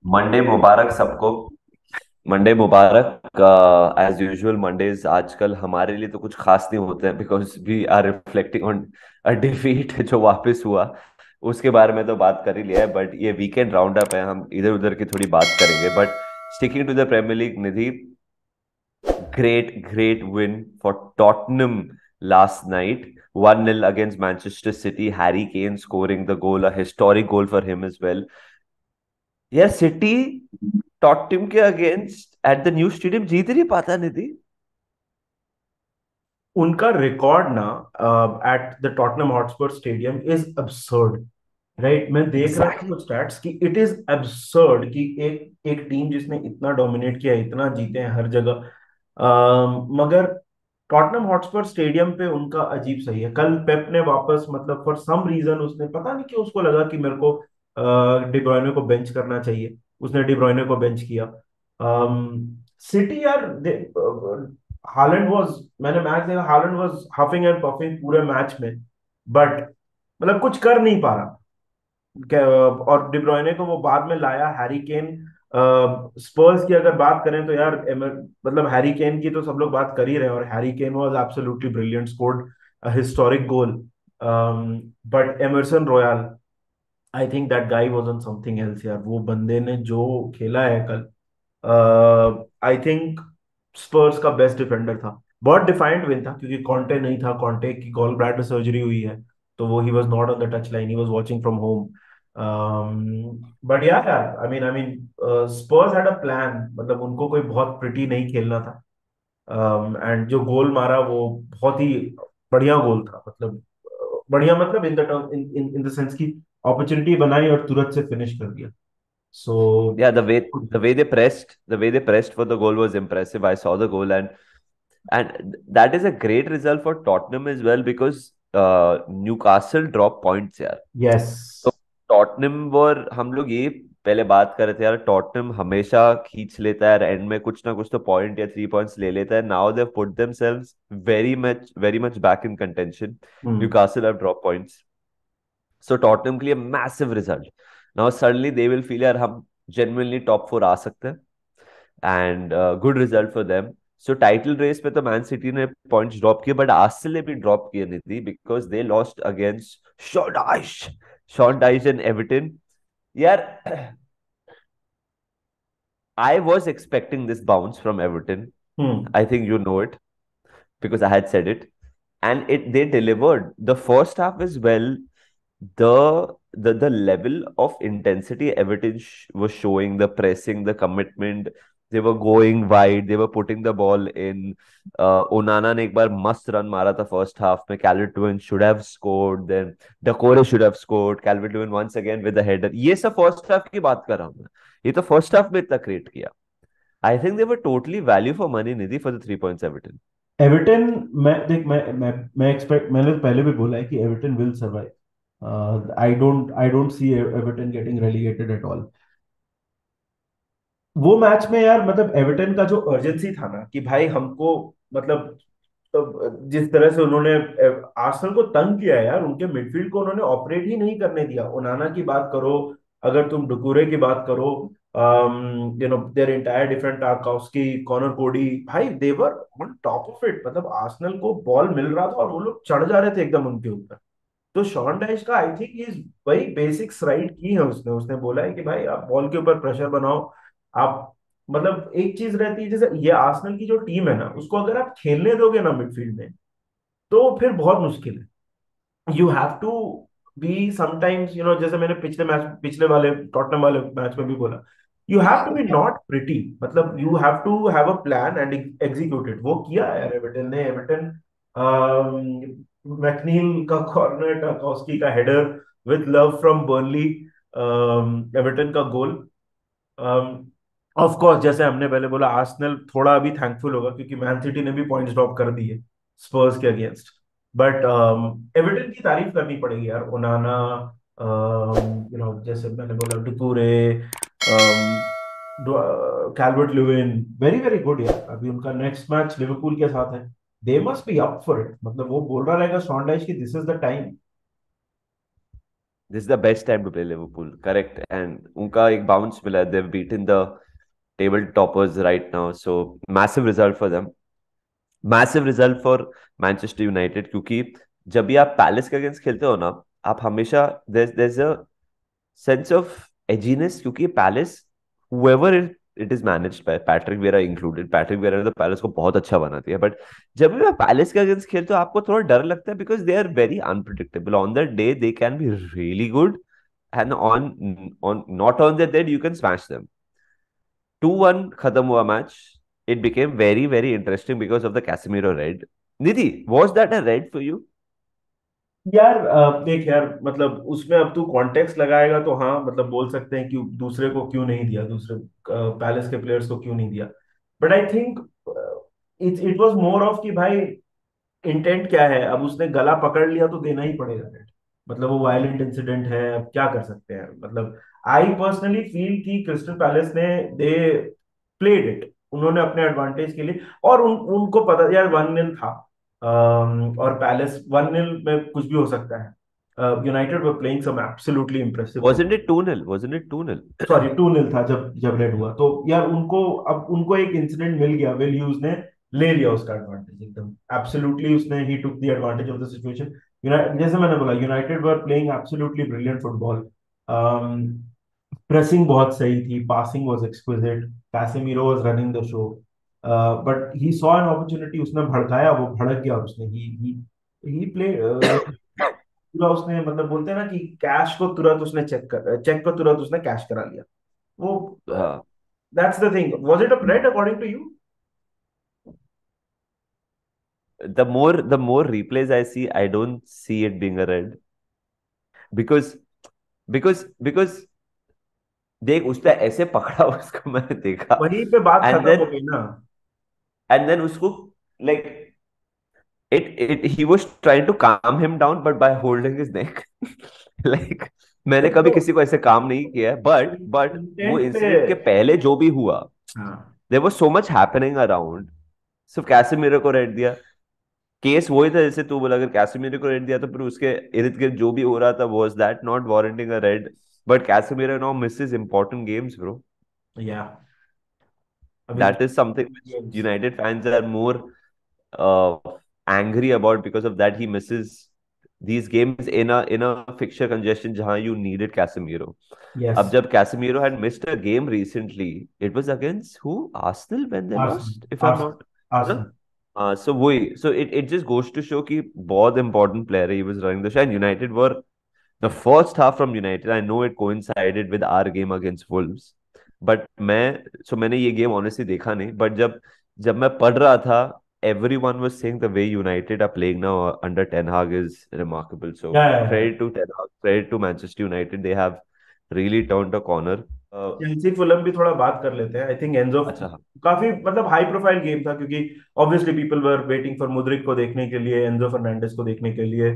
Monday मुबारक सबको। Monday मुबारक। एज यूजुअल मंडेज आजकल हमारे लिए तो कुछ खास नहीं होते हैं because we are reflecting on a defeat जो वापस हुआ। उसके बारे में तो बात कर ही लिया है, बट ये वीकेंड राउंड अप है, हम इधर उधर की थोड़ी बात करेंगे। But sticking to the premier league, Nidhi, great win for Tottenham last night, 1-0 against Manchester City. Harry Kane scoring the goal, a historic goal for him as well. यार सिटी टॉटनहम के against at the new stadium जीत नहीं पाता निधि। उनका record ना at the Tottenham Hotspur stadium is absurd. Right, मैं देख रहा था एग्जैक्टली। कुछ स्टैट्स कि इट इज अब्सर्ड कि एक एक टीम जिसने इतना डोमिनेट किया, इतना जीते हैं हर जगह। मगर टॉटनहम हॉटस्पर स्टेडियम पे उनका अजीब सही है। कल पेप ने वापस, मतलब फॉर सम रीजन उसने, पता नहीं क्यों उसको लगा कि मेरे को डिब्रोयने को बेंच करना चाहिए। उसने डिब्रोयने को बेंच किया। सिटी यार, हालैंड वाज, मैंने मैच देखा, हालैंड वाज हफिंग एंड पफिंग पूरे मैच में, बट मतलब कुछ कर नहीं पा रहा। और डिब्रोयने को वो बाद में लाया, हैरी केन। स्पर्स की अगर बात करें तो यार, मतलब हैरी केन की तो सब लोग बात कर ही रहे हैं, और Harry Kane was absolutely brilliant, scored historic goal. But Emerson Royal, I think that guy was on something else यार। वो बंदे ने जो खेला है कल, आई थिंक स्पर्स का बेस्ट डिफेंडर था। बहुत डिफाइंड विन था क्योंकि कॉन्टे नहीं था, कॉन्टे की गॉल ब्लैडर सर्जरी हुई है, तो वो he was not on the touch line, he was watching from home. But यार यार, I mean Spurs had a plan, मतलब उनको कोई बहुत प्रिटी नहीं खेलना था। एंड जो गोल मारा वो बहुत ही बढ़िया गोल था, मतलब बढ़िया, मतलब in the term, in in in the sense की अपॉर्चुनिटी बनाई और तुरंत से फिनिश कर दिया। सो Yeah, the way they pressed for the goal was impressive. I saw the goal, and that is a great result for Tottenham as well because Newcastle dropped points यार। Yes. तो Tottenham, और हम लोग ये पहले बात कर रहे थे यार, टॉटनहम हमेशा खींच लेता है एंड में कुछ ना कुछ तो पॉइंट या 3 पॉइंट्स ले लेता है। Now they put themselves very much back in contention. Hmm. Newcastle have drop points, so Tottenham के लिए massive result. Now suddenly they will feel यार हम जेन्युइनली टॉप 4 आ सकते हैं, and good result for them. So title race में तो man city ने पॉइंट्स ड्रॉप किए, बट आर्सेनल ने भी ड्रॉप किए नहीं थी because they lost against Sean Dyche and Everton यार। I was expecting this bounce from Everton. Hmm. I think you know it because I had said it, and it they delivered. The first half as well. The level of intensity Everton was showing, the pressing, the commitment. They were going wide. They were putting the ball in. Onana ने एक बार मस्त run मारा था first half में. Calvert Lewin should have scored. Then Doucouré should have scored. Calvert Lewin once again with the header. ये सब first half की बात कर रहा हूँ मैं. ये तो first half में इतना create किया. I think they were totally value for money, Nidhi, for the 3 points Everton. Everton, मैं देख, मैं एक्सपेक्ट, मैंने तो पहले भी बोला है कि Everton will survive. I don't see Everton getting relegated at all. वो मैच में यार, मतलब एवर्टन का जो अर्जेंसी था ना कि भाई हमको, मतलब जिस तरह से उन्होंने आर्सेनल को तंग किया है यार, उनके मिडफील्ड को उन्होंने ऑपरेट ही नहीं करने दिया। ओनाना की बात करो, अगर तुम डुकुरे की बात करो, देयर एंटायर डिफेंस, टारकॉव्स्की, कॉनर कोडी, भाई देवर ऑन टॉप ऑफ इट। मतलब आर्सेनल को बॉल मिल रहा था और वो लोग चढ़ जा रहे थे एकदम उनके ऊपर। तो शॉन डाइश का, आई थिंक, इज वही बेसिक्स राइट की है उसने। उसने बोला है कि भाई आप बॉल के ऊपर प्रेशर बनाओ। आप, मतलब एक चीज रहती है, जैसे ये आर्सेनल की जो टीम है ना, उसको अगर आप खेलने दोगे ना मिडफील्ड में, तो फिर बहुत मुश्किल है। You have to be sometimes, जैसे मैंने पिछले वाले टॉटनहम वाले मैच में भी बोला, you have to be not pretty, मतलब you have to have a plan and execute it. वो किया है यार एवर्टन ने। एवर्टन, मैकनील का कॉर्नर, टारकॉव्स्की का header, with love from Burnley, Everton का गोल। ऑफ कोर्स, जैसे हमने पहले बोला, आर्सेनल थोड़ा अभी थैंकफुल होगा क्योंकि मैन सिटी ने भी पॉइंट्स ड्रॉप कर दिए स्पर्स के अगेंस्ट। बट एवर्टन की तारीफ करनी पड़ेगी यार। ओनाना, जैसे मैंने बोला, Doucouré, Calvert Lewin, very very good यार। अभी उनका नेक्स्ट मैच लिवरपूल के साथ है। They must be up for it, मतलब वो बोल रहा रहेगा शॉन डाइच की, this is the time. This is the best time to play Liverpool. Correct. And उनका एक bounce मिला. They've beaten the table toppers right now. So massive result for them. Massive result for Manchester United क्योंकि जब भी आप palace के against खेलते हो ना, आप हमेशा there's a sense of edginess क्योंकि palace whoever it is managed by Patrick Vieira included, Patrick Vieira ने तो पैलेस को बहुत अच्छा बना दिया, बट जब भी आप पैलेस के अगेंस्ट खेलते हो आपको थोड़ा डर लगता है because they are very unpredictable on the day they can be really good and on not on the day you can smash them. 2-1 खत्म हुआ match. It became very very interesting because of the Casemiro red. Nidhi, was that a red for you? यार देख यार, मतलब उसमें अब तू context लगाएगा तो हाँ, मतलब बोल सकते हैं कि दूसरे को क्यों नहीं दिया, दूसरे पैलेस के प्लेयर्स को क्यों नहीं दिया. But I think it it was more of कि भाई इंटेंट क्या है. अब उसने गला पकड़ लिया तो देना ही पड़ेगा रेड. मतलब वो वायलेंट इंसिडेंट है, अब क्या कर सकते हैं. मतलब आई पर्सनली फील कि क्रिस्टल पैलेस ने दे प्लेड इट, उन्होंने अपने एडवांटेज के लिए. और उनको पता यार 1-0 था. और पैलेस 1-0 में कुछ भी हो सकता है. United were playing some absolutely impressive wasn't football. it 2-0? wasn't it 2-0? Sorry 2-0 था जब जब रेड हुआ तो यार उनको, अब उनको एक इंसिडेंट मिल गया. विल ह्यूज ने ले लिया उसका एडवांटेज एकदम एब्सोल्युटली. उसने ही took the advantage of the situation. जैसे मैंने बोला, United were playing absolutely brilliant football. Pressing बहुत सही थी, passing was exquisite, Casemiro was running the show. But he saw an opportunity, उसने भड़काया, वो भड़क गया. और उसने ही प्ले पूरा उसने, मतलब बोलते हैं ना कि कैश को तुरंत उसने चेक को तुरंत उसने कैश करा लिया. वो हाँ. That's the thing. Was it a red according to you? The more replays I see, I don't see it being a red because because देख उसने ऐसे पकड़ा उसको मैंने देखा. वहीं पे बात एंड खत्म हो देन गई ना. उसको like it he was trying to calm him down but by holding his neck. like मैंने कभी तो किसी को ऐसे काम नहीं किया है बट वो इंटेंट पे. इंसिडेंट के पहले जो भी हुआ, हाँ. There was so much happening around. सिर्फ कैसेमीरो को रेड दिया. केस वही था जैसे तू बोला, अगर कैसेमीरो को रेड दिया तो फिर उसके इर्द गिर्द जो भी हो रहा था was that not warranting a red. But Casemiro now misses important games bro. या अभी That is something which games. United fans are more uh, angry about. Because of that he misses these games in a fixture congestion जहां you needed Casemiro. Yes. अब जब Casemiro had missed a game recently, it was against who? Arsenal when they lost, if Arsenal. I'm not. Arsenal. No? So it just goes to show कि बहुत important player है. He was running the show and United were the first half from United. I know it coincided with our game against Wolves, but मैंने ये game honestly देखा नहीं. But जब जब मैं पढ़ रहा था, everyone was saying the way United are playing now under Ten Hag is remarkable. So या credit to Ten Hag, credit to Manchester United. They have really turned a corner. Chelsea Fulham भी थोड़ा बात कर लेते हैं. I think Enzo अच्छा हाँ. काफी मतलब हाई प्रोफाइल गेम था, क्योंकि obviously people were waiting for Mudryk को देखने के लिए, एंजो फर्नांडिस को देखने के लिए.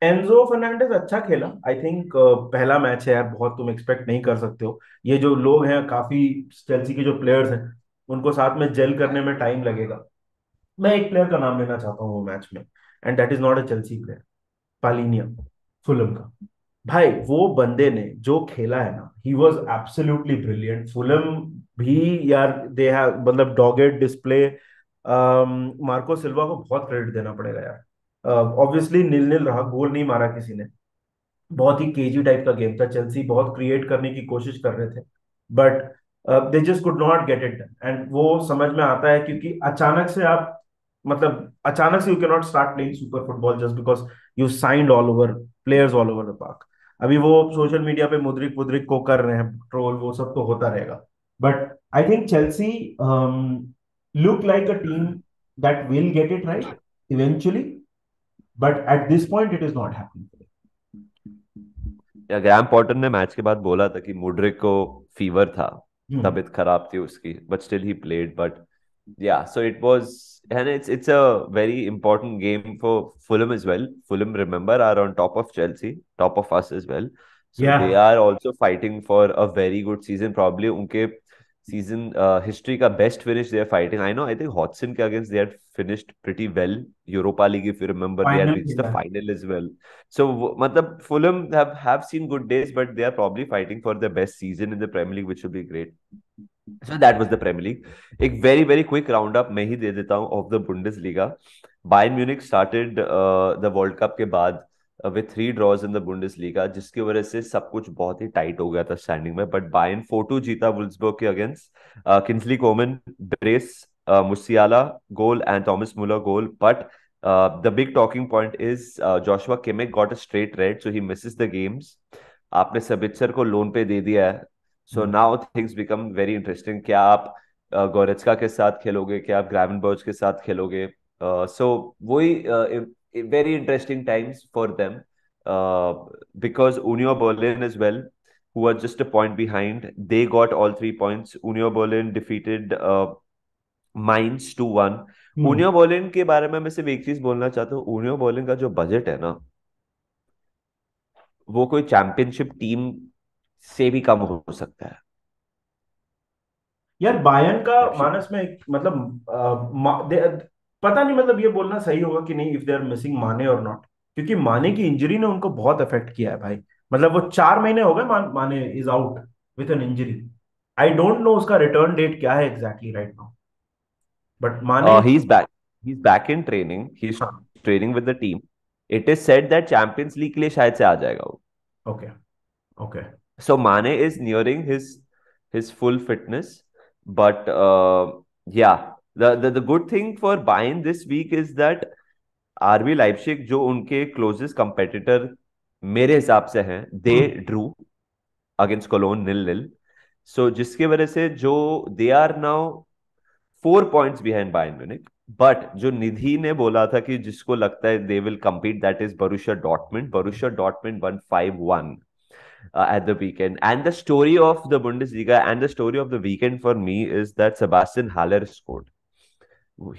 एंजो फर्नांडिस अच्छा खेला. आई थिंक पहला मैच है यार, बहुत तुम एक्सपेक्ट नहीं कर सकते हो. ये जो लोग हैं, काफी चेल्सी के जो प्लेयर्स हैं, उनको साथ में जेल करने में टाइम लगेगा. मैं एक प्लेयर का नाम लेना चाहता हूँ वो मैच में, and that is not a Chelsea player. Palhinha, Fulham का. भाई वो बंदे ने जो खेला है ना, he was absolutely brilliant. Fulham भी यार, दे हैव मतलब डॉगेड डिस्प्ले. मार्को सिल्वा को बहुत क्रेडिट देना पड़ेगा यार. ऑब्वियसली 0-0 रहा, गोल नहीं मारा किसी ने. बहुत ही केजी टाइप का गेम था. चेल्सी बहुत क्रिएट करने की कोशिश कर रहे थे, but they just could not get it done. And वो समझ में आता है क्योंकि अचानक से आप, मतलब अचानक से you can not start playing super football just because you signed all over players all over the park. अभी वो सोशल मीडिया पे मुद्रिक मुद्रिक को कर रहे हैं ट्रोल, वो सब तो होता रहेगा. But I think Chelsea look like a team that will get it right eventually, but at this point it is not happening. या ग्रैम पॉटर ने मैच के बाद बोला था कि मुड्रिक को फीवर था, हम्म. तबीयत खराब थी उसकी, but still he played. But yeah, so it was, and it's a very important game for Fulham as well. Fulham, remember, are on top of Chelsea, top of us as well. So they या are also fighting for a very good season. Probably उनके season history का best finish they are fighting. I know, I think Hodgson के अगेंस्ट they had finished pretty well. Europa League, if you remember, they had final reached the खेला है। Final as well. So मतलब Fulham have seen good days, but they are probably fighting for the best season in the Premier League, which would be great. So that was the Premier League. एक very very quick roundup मैं ही दे देता हूँ of the Bundesliga. Bayern Munich started the World Cup के बाद with 3 draws in the Bundesliga, जिसकी वजह से सब कुछ बहुत ही टाइट हो गया था स्टैंडिंग में. बट बायर्न 4-2 जीता वुल्सबर्ग के against. Kingsley Coman, brace, Musiala goal and Thomas Muller goal. But the big talking point is Joshua Kimmich got a straight red, so he misses the games. आपने सबित्सर को loan पे दे दिया है. So hmm. Now things become very interesting. क्या आप गोरेत्स्का के साथ खेलोगे, क्या आप ग्रावेनबर्च के साथ खेलोगे? सो वही very interesting times for them, because Union Berlin as well, who are just a point behind, they got all 3 points. Union Berlin defeated Mainz 2-1. Hmm. Union Berlin के बारे में मैं सिर्फ एक चीज बोलना चाहता हूँ. Union Berlin का जो बजट है ना, वो कोई चैंपियनशिप टीम से भी कम हो सकता है. यार बायर्न का एक्चुअली मानस में मतलब पता नहीं, मतलब ये बोलना सही होगा कि नहीं, इफ दे आर मिसिंग माने और नॉट, क्योंकि माने की इंजरी ने उनको बहुत अफेक्ट किया है भाई. मतलब वो 4 महीने हो गए, माने is out with an injury. I don't know उसका रिटर्न डेट क्या है एग्जैक्टली राइट नाउ, बट माने. he's back. He's back in training. He's हाँ. training with the team. It is said that champions league के लिए शायद से आ जाएगा वो. Okay. Okay. So Mane is nearing his full fitness, but yeah, the good thing for Bayern this week is that RB Leipzig, जो उनके closest competitor मेरे हिसाब से हैं, they hmm. Drew against Cologne 0-0. So जिसकी वजह से जो they are now 4 points behind Bayern Munich. But जो निधि ने बोला था कि जिसको लगता है they will compete, that is Borussia Dortmund. Borussia Dortmund won 5-1 at the weekend. And the story of the Bundesliga and the story of the weekend for me is that Sebastian Haller scored.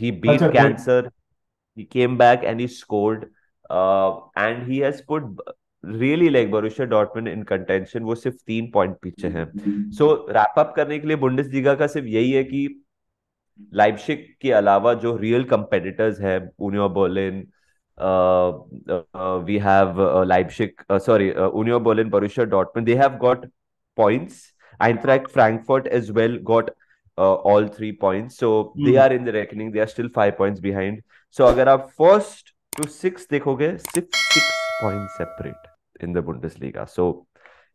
He such beat है कोई. cancer. He came back and he scored. And he has put really like Borussia Dortmund in contention. वो सिर्फ 3 point पीछे हैं. सो wrap up करने के लिए Bundesliga का सिर्फ यही है कि लाइप्जिग के अलावा जो रियल कंपेटिटर्स हैं, union Berlin, we have Leipzig, sorry, Union Berlin, Borussia Dortmund, they have got points. Eintracht Frankfurt as well got all 3 points. So they hmm. are in the reckoning. They are still 5 points behind. So अगर आप first to sixth देखोगे, सिर्फ 6 points separate in the Bundesliga. So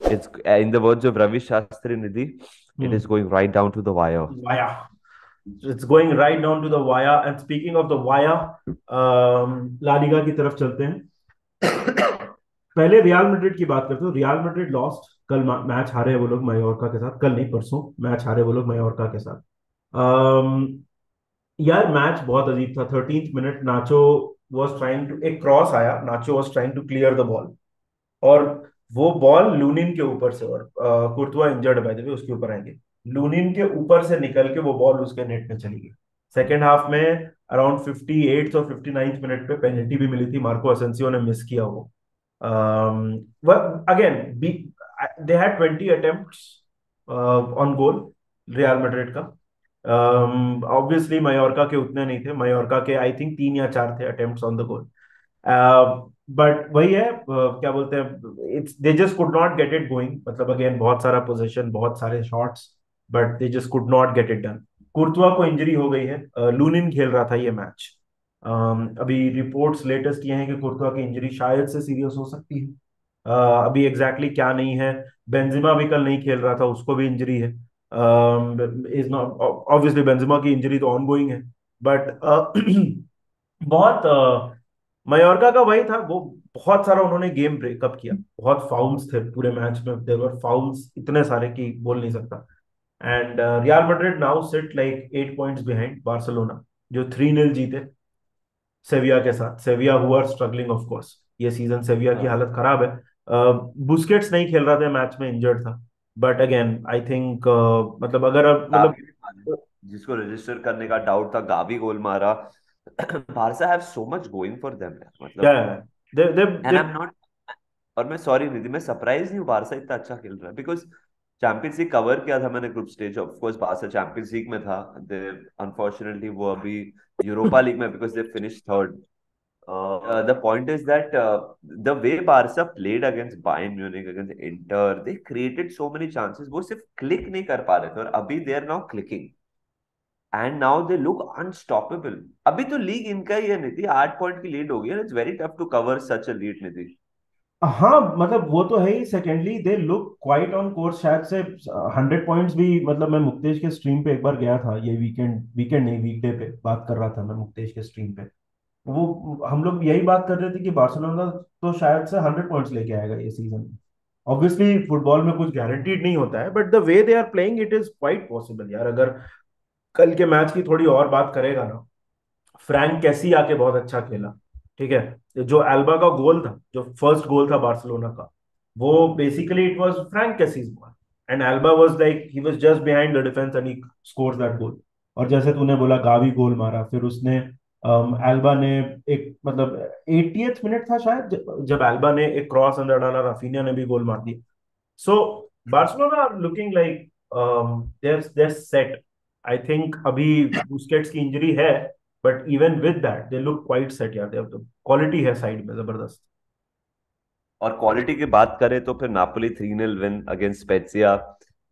it's, in the words of Ravi Shastri Nidhi, it is hmm. going right down to the wire. Wire. It's going right down to the wire. And speaking of the wire, La Liga की तरफ चलते हैं. पहले real Madrid की बात करते हो. Real Madrid lost कल. मैच हारे वो लोग मायोर्का के साथ. कल नहीं, परसों मैच हारे वो लोग मायोर्का के साथ. um, यार मैच बहुत अजीब था. 13th minute Nacho was trying to, एक क्रॉस आया, Nacho was trying to clear the ball, और वो बॉल लूनिन के ऊपर से, और Courtois injured by the way, उसके ऊपर आएंगे, लूनिन के ऊपर से निकल के वो बॉल उसके नेट में चली गई. सेकेंड हाफ में अराउंड 58th और 59th मिनट पे पेनल्टी भी मिली थी. मार्को असेंसियो ने मिस किया वो. Again they had 20 attempts on goal, real Madrid का. ऑब्वियसली मायोर्का के उतने नहीं थे. मायोर्का के आई थिंक 3 या 4 थे attempts on the goal. But वही है, क्या बोलते हैं, it's they just could not get it going. मतलब अगेन बहुत सारा पोजीशन, बहुत सारे shots, but they just could not get it done. कुर्तुआ को इंजरी हो गई है. लूनिन खेल रहा था ये मैच. अभी रिपोर्ट्स लेटेस्ट ये हैं कि कुर्तुआ की इंजरी शायद से सीरियस हो सकती है. अभी एग्जैक्टली क्या नहीं है. बेंजिमा भी कल नहीं खेल रहा था, उसको भी इंजरी है. इज नॉट ऑब्वियसली, बेंजिमा की इंजरी तो ऑन गोइंग है. बट बहुत मायोर्का का वही था वो. बहुत सारा उन्होंने गेम ब्रेकअप किया. बहुत फाउल्स थे पूरे मैच में. देयर वर फाउल्स इतने सारे कि बोल नहीं सकता. And Real Madrid now sit like 8 points behind Barcelona, जो 3-0 जीते सेविया के साथ. Sevilla who are struggling of course. ये सीजन सेविया की हाँ. हालत खराब है. बुस्केट्स नहीं खेल रहा था मैच में, इंजर्ड था. बट अगेन आई थिंक, मतलब अगर मतलब गावी भी मारा, जिसको रजिस्टर करने का डाउट था, गावी गोल मारा. Barca have so much going for them क्या मतलब. है, they they and they I am not, और मैं सॉरी निधि, मैं सरप्राइज नहीं हूँ बारसा इतना अच्छा खेल रहा है, बिकॉज चैंपियंस लीग कवर किया था मैंने group stage, of course Barça champions league में था। दे अनफॉर्चुनेटली वो अभी यूरोपा लीग में, because they finish third. the point is that the way Barca played against Bayern Munich, against Inter, they created so many chances, वो सिर्फ click नहीं कर पा रहे थे, और अभी they are now clicking and now they look unstoppable। अभी तो लीग इनका ही है नीति, 8 पॉइंट की लीड हो गई है, it's very tough to cover such a lead नीति। हाँ मतलब वो तो है ही। Secondly they look quite on course, शायद से 100 पॉइंट्स भी। मतलब मैं मुक्तेश के स्ट्रीम पे एक बार गया था, ये वीकेंड नहीं, वीकडे पे बात कर रहा था मैं मुक्तेश के स्ट्रीम पे। वो हम लोग यही बात कर रहे थे कि बार्सिलोना तो शायद से 100 पॉइंट्स लेके आएगा ये सीजन में। ऑब्वियसली फुटबॉल में कुछ गारंटीड नहीं होता है, but the way they are playing it is quite possible यार। अगर कल के मैच की थोड़ी और बात करेगा ना, फ्रैंक कैसी आके बहुत अच्छा खेला। ठीक है, जो एल्बा का गोल था, जो फर्स्ट गोल था बार्सिलोना का, वो basically it was Franck Kessie's goal. And Alba was like he was just behind the defence and he scores that goal. और जैसे तूने बोला गावी गोल मारा, फिर उसने एल्बा ने एक मतलब 80th मिनट था शायद, जब एल्बा ने एक क्रॉस अंदर डाला, राफिनिया ने भी गोल मार दिया। So Barcelona are looking like they're set। I think अभी बुस्केट्स की इंजरी है, but even with that they look quite set यार। दे क्वालिटी है साइड में जबरदस्त। और क्वालिटी की बात करें तो फिर नापोली 3-0 विन अगेंस्ट स्पेजिया।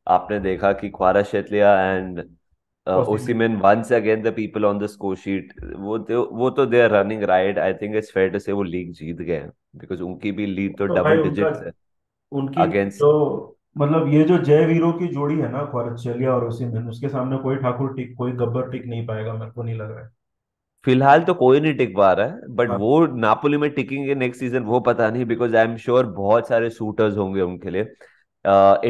आपने देखा कि Kvaratskhelia and Osimhen Osimhen once again the people on the score sheet, वो तो they are running right. I think it's fair to say वो लीग जीत गए हैं, बिकॉज उनकी भी लीड तो तो भाई डबल उनका, डिजिट्स है उनकी अगेंस्ट। तो मतलब ये जो जय वीरों की जोड़ी है ना, क्वाराशेलिया और ओसिमेन, उसके सामने कोई ठाकुर टिक, कोई गब्बर टिक नहीं पाएगा, मेरे को नहीं लग रहा है। फिलहाल तो कोई नहीं टिक पा रहा है, बट हाँ। वो नापोली में टिकेंगे नेक्स्ट सीजन वो पता नहीं, बिकॉज आई एम श्योर बहुत सारे शूटर्स होंगे उनके लिए।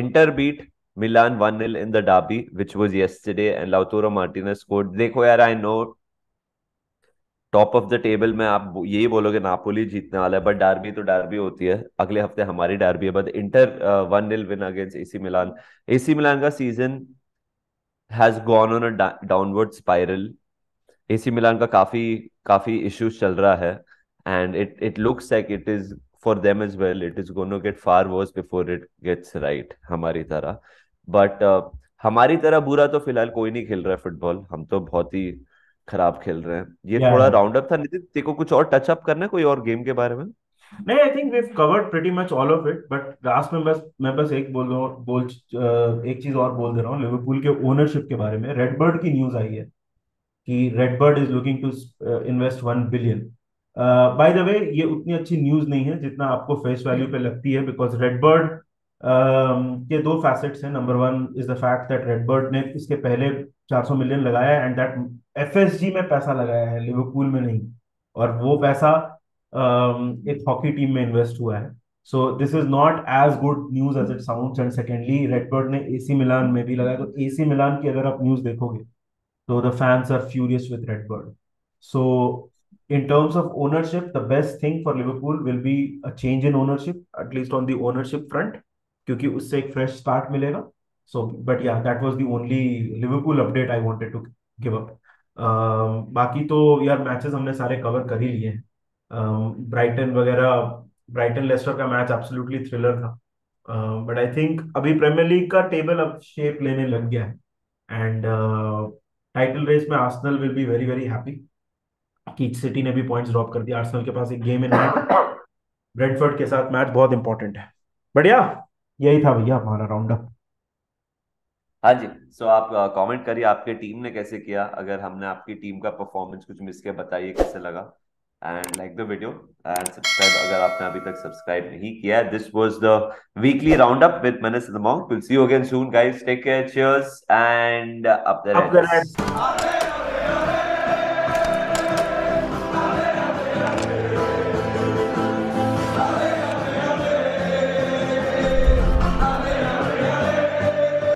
Inter beat Milan 1-0 in the derby which was yesterday and Lautaro Martinez scored. देखो यार, I know top of the table में आप यही बोलोगे नापोली जीतने वाला है, बट डार्बी तो डार्बी होती है। अगले हफ्ते हमारी डार्बी है, but Inter 1-0 win against AC Milan. AC Milan का season has gone on a downward spiral. AC Milan का काफी काफी इश्यूज चल रहा है, and it looks like it is for them as well, it is going to get far worse before it gets right हमारी तरह। But हमारी तरह बुरा तो फिलहाल कोई नहीं खेल रहा है फुटबॉल, हम तो बहुत ही खराब खेल रहे हैं। ये या थोड़ा राउंड अप था नितिन, तेरे को कुछ और टच अप करना है कोई और गेम के बारे में? नहीं, I think we covered pretty much all of it. But last में बस मैं बस एक बोल रहा हूँ, एक चीज और बोल दे रहा हूँ लिवरपूल के ओनरशिप के बारे में। रेडबर्ड की न्यूज आई है कि RedBird is looking to invest 1 billion. By the way, ये उतनी अच्छी न्यूज नहीं है जितना आपको फेस वैल्यू पे लगती है, बिकॉज रेडबर्ड के दो फैसेट्स हैं। Number one is the fact that RedBird ने इसके पहले 400 मिलियन लगाया है, एंड दैट एफएसजी में पैसा लगाया है, लिवरपूल में नहीं। और वो पैसा एक हॉकी टीम में इन्वेस्ट हुआ है। So this is not as good news as it sounds. And secondly, RedBird ने एसी मिलान में भी लगाया, तो एसी मिलान की अगर आप न्यूज देखोगे, so the fans are furious with Redbird. So in terms of ownership, the best thing for Liverpool will be a change in ownership, at least on the ownership front, क्योंकि उससे एक fresh start मिलेगा। So but yeah, that was the only Liverpool update I wanted to give up. बाकी तो यार matches हमने सारे cover कर ही लिए हैं। ब्राइटन वगैरह, ब्राइटन लेस्टर का मैच एब्सोल्युटली थ्रिलर था। बट आई थिंक अभी प्रीमियर लीग का टेबल अब शेप लेने लग गया है। एंड टाइटल रेस में Arsenal will be very very happy कि सिटी ने भी पॉइंट्स ड्रॉप कर दिया। आर्सेनल के पास एक गेम इन हैंड, ब्रेंटफोर्ड के साथ मैच बहुत इंपॉर्टेंट है। बढ़िया, यही था भैया हमारा राउंड अप। हाँ जी। सो आप कमेंट करिए आपके टीम ने कैसे किया, अगर हमने आपकी टीम का परफॉर्मेंस कुछ मिस किया बताइए कैसे लगा, and like the video and subscribe अगर आपने अभी तक सब्सक्राइब नहीं किया है। This was the weekly round up with menace the monk. Will see you again soon guys, take care, cheers and up the अब रेड्स।